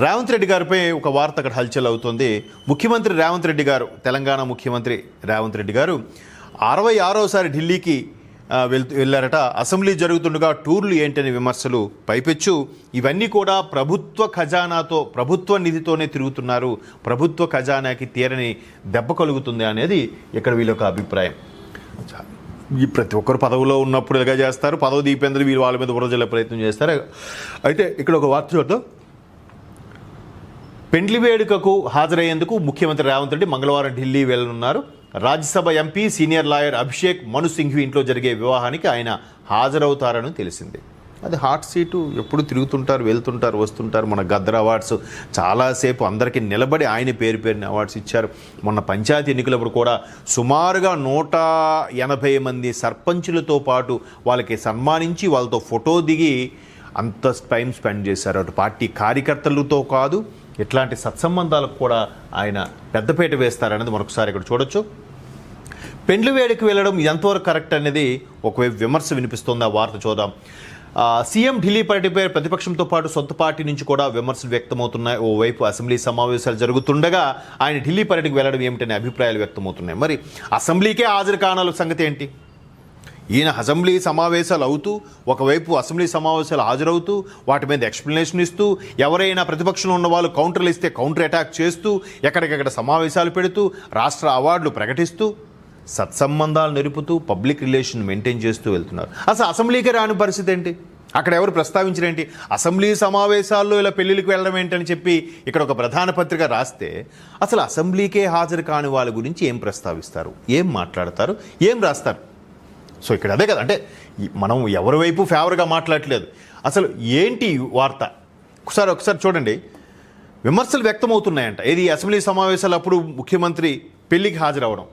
రేవంత్ రెడ్డి గారిపై ఒక వార్త అక్కడ హల్చల్ అవుతుంది. ముఖ్యమంత్రి రేవంత్ రెడ్డి గారు, తెలంగాణ ముఖ్యమంత్రి రేవంత్ రెడ్డి గారు 66వసారి ఢిల్లీకి వెళ్ళారట. అసెంబ్లీ జరుగుతుండగా టూర్లు ఏంటనే విమర్శలు పైపెచ్చు. ఇవన్నీ కూడా ప్రభుత్వ ఖజానాతో, ప్రభుత్వ నిధితోనే తిరుగుతున్నారు, ప్రభుత్వ ఖజానాకి తీరని దెబ్బ కలుగుతుంది అనేది ఇక్కడ వీళ్ళొక అభిప్రాయం. ఈ ప్రతి ఒక్కరు పదవిలో ఉన్నప్పుడు ఎలాగా చేస్తారు, పదవి దీపేంద్ర వీళ్ళు వాళ్ళ మీద బురద జల్లే ప్రయత్నం చేస్తారు. అయితే ఇక్కడ ఒక వార్త చూద్దాం. పెండ్లి వేడుకకు హాజరయ్యేందుకు ముఖ్యమంత్రి రేవంత్ రెడ్డి మంగళవారం ఢిల్లీ వెళ్ళనున్నారు. Rajya Sabha MP senior lawyer Abhishek Manu Singhvi ఇంట్లో జరిగే వివాహానికి ఆయన హాజరవుతారని తెలిసింది. అది హాట్ సీటు, ఎప్పుడు తిరుగుతుంటారు, వెళ్తుంటారు, వస్తుంటారు. మన గద్దర్ అవార్డ్స్ చాలాసేపు అందరికీ నిలబడి ఆయన పేరుని అవార్డ్స్ ఇచ్చారు. మొన్న పంచాయతీ ఎన్నికలప్పుడు కూడా సుమారుగా 180 మంది సర్పంచులతో పాటు వాళ్ళకి సన్మానించి వాళ్ళతో ఫోటో దిగి అంత టైం స్పెండ్ చేశారు. అటు పార్టీ కార్యకర్తలతో కాదు, ఇట్లాంటి సత్సంబంధాలకు కూడా ఆయన పెద్దపీట వేస్తారనేది మరొకసారి ఇక్కడ చూడొచ్చు. పెండ్లి వేడికి వెళ్ళడం ఎంతవరకు కరెక్ట్ అనేది ఒకవైపు విమర్శ వినిపిస్తోంది. ఆ వార్త చూద్దాం. సీఎం ఢిల్లీ పర్యటనపై ప్రతిపక్షంతో పాటు సొంత పార్టీ నుంచి కూడా విమర్శలు వ్యక్తమవుతున్నాయి. ఓవైపు అసెంబ్లీ సమావేశాలు జరుగుతుండగా ఆయన ఢిల్లీ పర్యటనకు వెళ్ళడం ఏమిటనే అభిప్రాయాలు వ్యక్తమవుతున్నాయి. మరి అసెంబ్లీకే హాజరు కానాల సంగతి ఏంటి? ఈయన అసెంబ్లీ సమావేశాలు అవుతూ, ఒకవైపు అసెంబ్లీ సమావేశాలు హాజరవుతూ, వాటి మీద ఎక్స్ప్లెనేషన్ ఇస్తూ, ఎవరైనా ప్రతిపక్షంలో ఉన్న వాళ్ళు కౌంటర్లు ఇస్తే కౌంటర్ అటాక్ చేస్తూ, ఎక్కడికెక్కడ సమావేశాలు పెడుతూ, రాష్ట్ర అవార్డులు ప్రకటిస్తూ, సత్సంబంధాలు నిలుపుతూ, పబ్లిక్ రిలేషన్ మెయింటైన్ చేస్తూ వెళ్తున్నారు. అసలు అసెంబ్లీకే రాని పరిస్థితి ఏంటి? అక్కడ ఎవరు ప్రస్తావించరేంటి? అసెంబ్లీ సమావేశాల్లో ఇలా పెళ్లికి వెళ్ళడం ఏంటని చెప్పి ఇక్కడ ఒక ప్రధాన పత్రిక రాస్తే, అసలు అసెంబ్లీకే హాజరు కాని వాళ్ళ గురించి ఏం ప్రస్తావిస్తారు, ఏం మాట్లాడతారు, ఏం రాస్తారు? సో ఇక్కడ అదే కదా, అంటే మనం ఎవరి వైపు ఫేవర్గా మాట్లాడట్లేదు. అసలు ఏంటి వార్త? ఒకసారి చూడండి. విమర్శలు వ్యక్తమవుతున్నాయంట. ఏది అసెంబ్లీ సమావేశాలు అప్పుడు ముఖ్యమంత్రి పెళ్లికి హాజరవడం,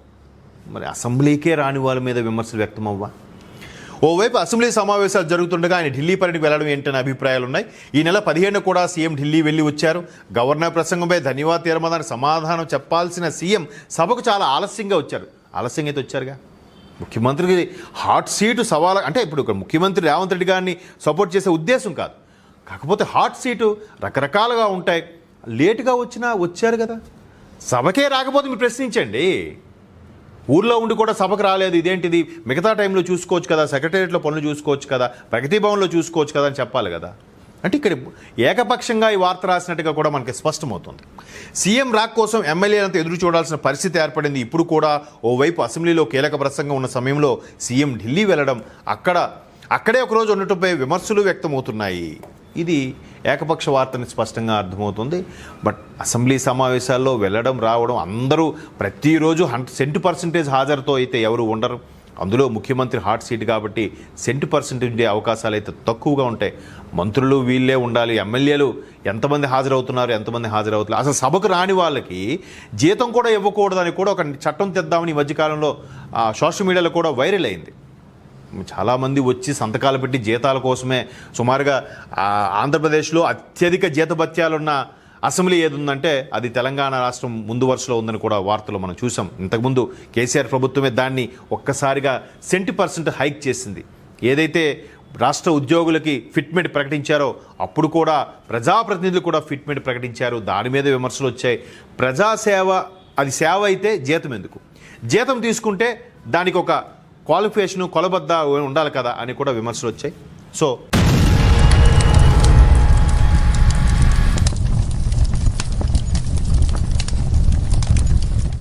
మరి అసెంబ్లీకే రాని వాళ్ళ మీద విమర్శలు వ్యక్తమవ్వా? ఓవైపు అసెంబ్లీ సమావేశాలు జరుగుతుండగా ఆయన ఢిల్లీ పర్యటనకు వెళ్ళడం ఏంటనే అభిప్రాయాలు ఉన్నాయి. ఈ నెల 15 కూడా సీఎం ఢిల్లీ వెళ్ళి వచ్చారు. గవర్నర్ ప్రసంగంపై ధన్యవాద తీర్మానానికి సమాధానం చెప్పాల్సిన సీఎం సభకు చాలా ఆలస్యంగా వచ్చారు. ఆలస్యంగా అయితే వచ్చారుగా. ముఖ్యమంత్రికి హాట్ సీటు సవాల్ అంటే ఇప్పుడు ముఖ్యమంత్రి రేవంత్ రెడ్డి గారిని సపోర్ట్ చేసే ఉద్దేశం కాదు. కాకపోతే హాట్ సీటు రకరకాలుగా ఉంటాయి. లేటుగా వచ్చినా వచ్చారు కదా. సభకే రాకపోతే మీరు ప్రశ్నించండి. ఊర్లో ఉండి కూడా సభకు రాలేదు, ఇదేంటిది, మిగతా టైంలో చూసుకోవచ్చు కదా, సెక్రటేరియట్లో పనులు చూసుకోవచ్చు కదా, ప్రగతి భవన్లో చూసుకోవచ్చు కదా అని చెప్పాలి కదా. అంటే ఇక్కడ ఏకపక్షంగా ఈ వార్త రాసినట్టుగా కూడా మనకి స్పష్టమవుతుంది. సీఎం రాక్ కోసం ఎమ్మెల్యేలంతా ఎదురు చూడాల్సిన పరిస్థితి ఏర్పడింది. ఇప్పుడు కూడా ఓవైపు అసెంబ్లీలో కీలక ప్రసంగం ఉన్న సమయంలో సీఎం ఢిల్లీ వెళ్ళడం, అక్కడే ఒకరోజు ఉండటంపై విమర్శలు వ్యక్తమవుతున్నాయి. ఇది ఏకపక్ష వార్తని స్పష్టంగా అర్థమవుతుంది. బట్ అసెంబ్లీ సమావేశాల్లో వెళ్ళడం రావడం అందరూ ప్రతిరోజు 100% హాజరుతో అయితే ఎవరు ఉండరు. అందులో ముఖ్యమంత్రి హాట్ సీట్ కాబట్టి 100% ఉండే అవకాశాలు అయితే తక్కువగా ఉంటాయి. మంత్రులు వీళ్ళే ఉండాలి, ఎమ్మెల్యేలు ఎంతమంది హాజరవుతున్నారు, ఎంతమంది హాజరవుతున్నారు. అసలు సభకు రాని వాళ్ళకి జీతం కూడా ఇవ్వకూడదని కూడా ఒక చట్టం తెద్దామని ఈ మధ్యకాలంలో సోషల్ మీడియాలో కూడా వైరల్ అయింది. చాలామంది వచ్చి సంతకాలు పెట్టి జీతాల కోసమే, సుమారుగా ఆంధ్రప్రదేశ్లో అత్యధిక జీతభత్యాలున్న అసెంబ్లీ ఏది ఉందంటే అది తెలంగాణ రాష్ట్రం ముందు వరుసలో ఉందని కూడా వార్తలు మనం చూసాం. ఇంతకుముందు కేసీఆర్ ప్రభుత్వమే దాన్ని ఒక్కసారిగా 100% హైక్ చేసింది. ఏదైతే రాష్ట్ర ఉద్యోగులకి ఫిట్మెంట్ ప్రకటించారో అప్పుడు కూడా ప్రజాప్రతినిధులు కూడా ఫిట్మెంట్ ప్రకటించారు. దాని మీద విమర్శలు వచ్చాయి. ప్రజాసేవ అది సేవ అయితే జీతం ఎందుకు? జీతం తీసుకుంటే దానికి ఒక క్వాలిఫికేషను, కొలబద్ద ఉండాలి కదా అని కూడా విమర్శలు వచ్చాయి. సో